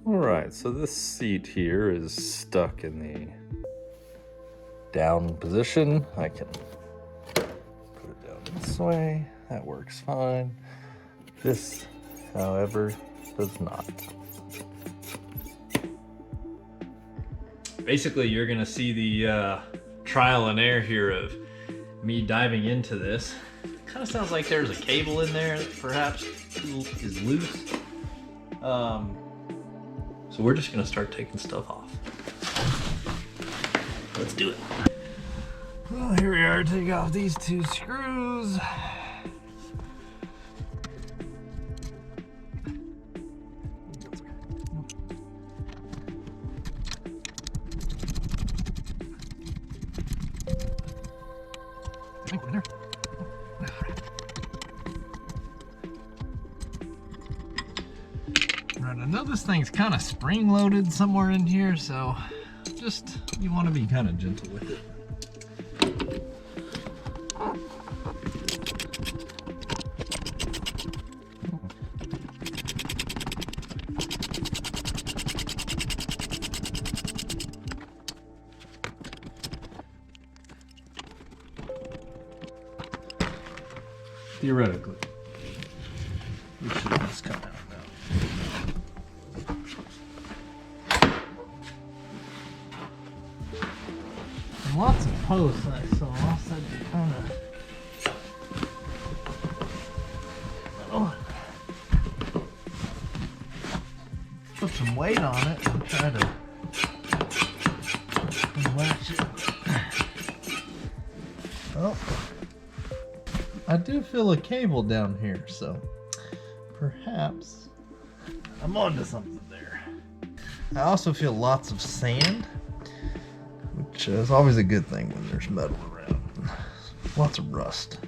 Alright, so this seat here is stuck in the down position. I can put it down this way. That works fine. This, however, does not. Basically, you're gonna see the trial and error here of me diving into this. Kind of sounds like there's a cable in there that perhaps is loose. So we're just gonna start taking stuff off. Let's do it. Well, here we are, take off these two screws. Right, I know this thing's kind of spring loaded somewhere in here, so just, you want to be kind of gentle with it. Theoretically, we should just come out now. And lots of posts I saw said to kind of put some weight on it and try to latch it. Oh. I do feel a cable down here, so perhaps I'm onto something there. I also feel lots of sand, which is always a good thing when there's metal around. Lots of rust.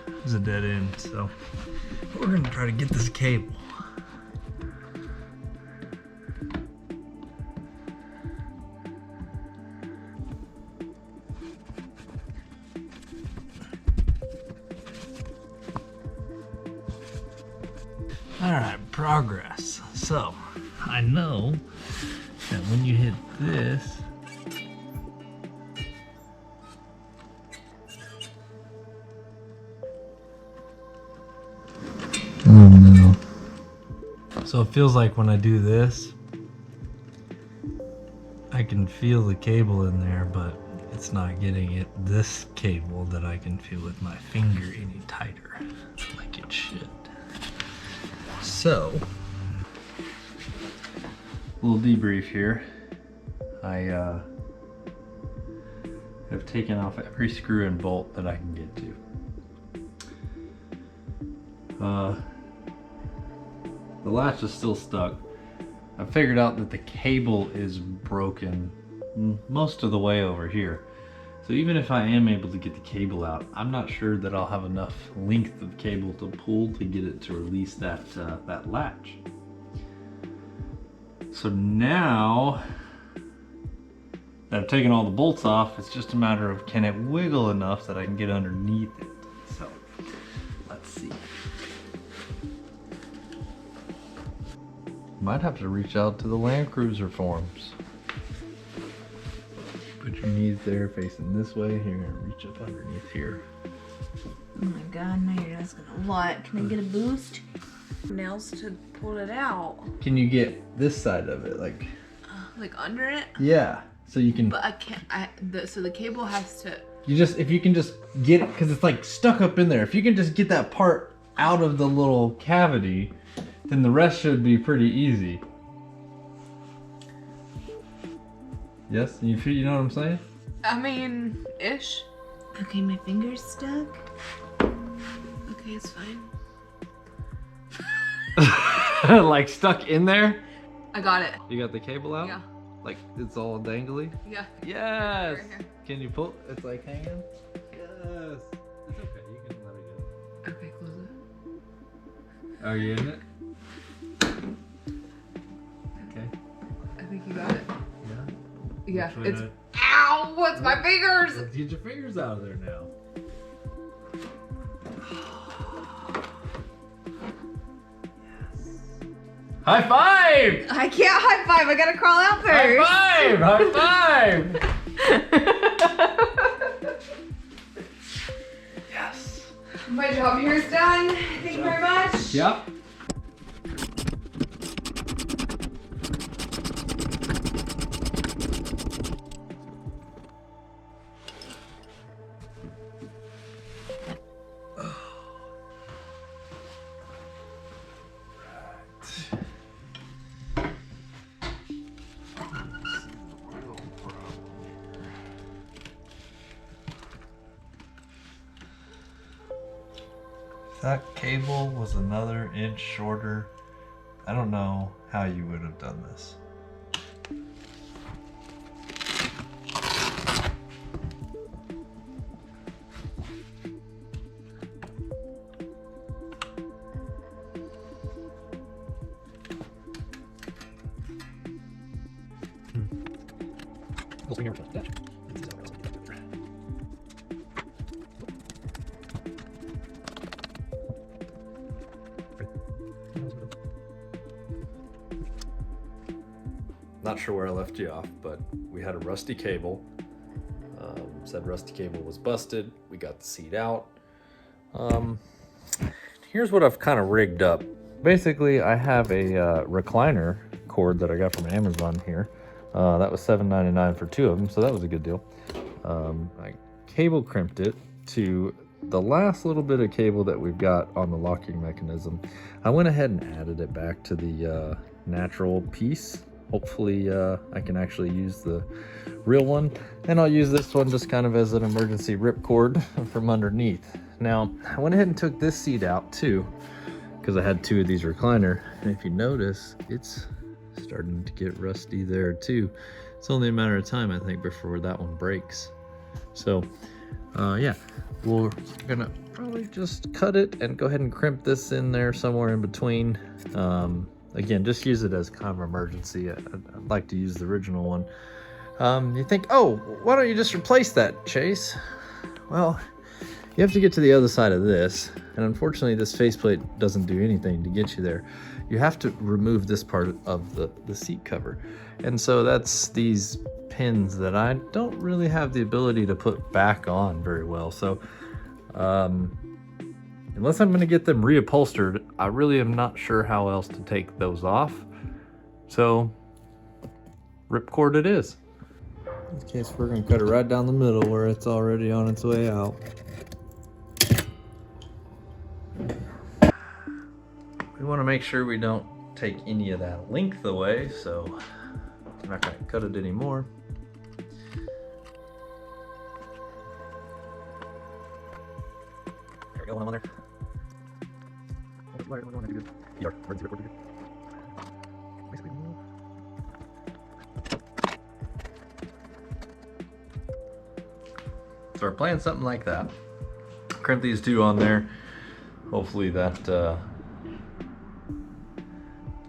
There's a dead end, so we're gonna try to get this cable. Alright, progress. So, I know that when you hit this, oh no. So it feels like when I do this, I can feel the cable in there, but it's not getting this cable that I can feel with my finger any tighter, like it should. So, a little debrief here. I have taken off every screw and bolt that I can get to. The latch is still stuck. I figured out that the cable is broken most of the way over here. So even if I am able to get the cable out, I'm not sure that I'll have enough length of cable to pull to get it to release that latch. So now that I've taken all the bolts off, it's just a matter of can it wiggle enough that I can get underneath it. So let's see. Might have to reach out to the Land Cruiser forums. Put your knees there facing this way. You're gonna reach up underneath here. Oh my god, now you're asking a lot. Can I get a boost? Nails to pull it out. Can you get this side of it, like under it? Yeah, so you can. But I can't. So the cable has to. If you can just get it, because it's like stuck up in there. If you can just get that part out of the little cavity, then the rest should be pretty easy. Yes, you know what I'm saying? I mean, ish. Okay, my finger's stuck. Okay, it's fine. Like stuck in there? I got it. You got the cable out? Yeah. Like it's all dangly? Yeah. Yes! Right here. Can you pull? It's like hanging? Yes! It's okay, you can let it go. Okay, close it. Are you in it? Okay. I think you got it. Yeah? Yeah, it's. Ow! What's my fingers? Let's get your fingers out of there now. High five! I can't high five. I gotta crawl out first. High five! Yes. My job here is done. Thank you very much. Yep. If that cable was another inch shorter, I don't know how you would have done this. Not sure where I left you off, but we had a rusty cable. Said rusty cable was busted. We got the seat out. Here's what I've kind of rigged up. Basically, I have a recliner cord that I got from Amazon here. That was $7.99 for 2 of them, so that was a good deal. I cable crimped it to the last little bit of cable that we've got on the locking mechanism. I went ahead and added it back to the natural piece. Hopefully I can actually use the real one, and I'll use this one just kind of as an emergency ripcord from underneath. Now, I went ahead and took this seat out too, because I had 2 of these recliner, and if you notice, it's starting to get rusty there too. It's only a matter of time, I think, before that one breaks. So yeah, we're gonna probably just cut it and go ahead and crimp this in there somewhere in between. Again, just use it as kind of emergency. I'd like to use the original one. You think, oh, why don't you just replace that, Chase? Well, you have to get to the other side of this, and unfortunately this faceplate doesn't do anything to get you there. You have to remove this part of the seat cover. And so that's these pins that I don't really have the ability to put back on very well. So unless I'm going to get them reupholstered, I really am not sure how else to take those off. So, ripcord it is. In this case, we're going to cut it right down the middle where it's already on its way out. We want to make sure we don't take any of that length away, so I'm not going to cut it anymore. There we go, one on there. So we're playing something like that. Crimp these 2 on there. Hopefully that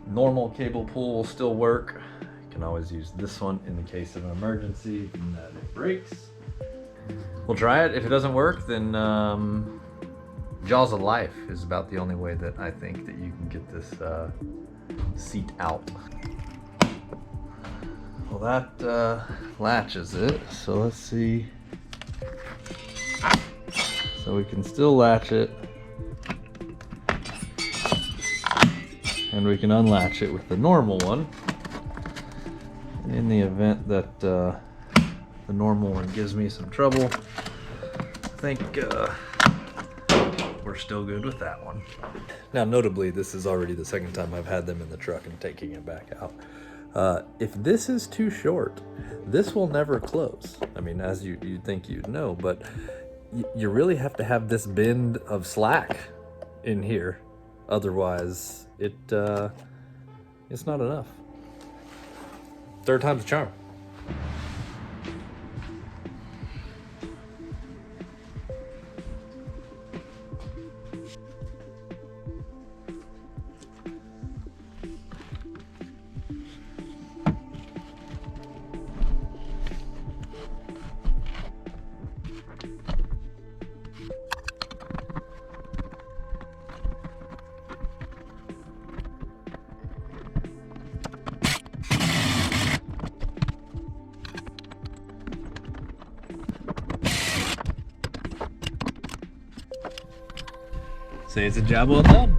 normal cable pull will still work. You can always use this one in the case of an emergency and that it breaks. We'll try it. If it doesn't work, then Jaws of Life is about the only way that I think that you can get this seat out. Well, that latches it, so let's see. So we can still latch it, and we can unlatch it with the normal one. And in the event that the normal one gives me some trouble, I think we're still good with that one. Now, notably, this is already the second time I've had them in the truck and taking it back out. If this is too short, this will never close. I mean, as you'd think you'd know, but you really have to have this bend of slack in here. Otherwise, it's not enough. Third time's a charm. say it's a job well done.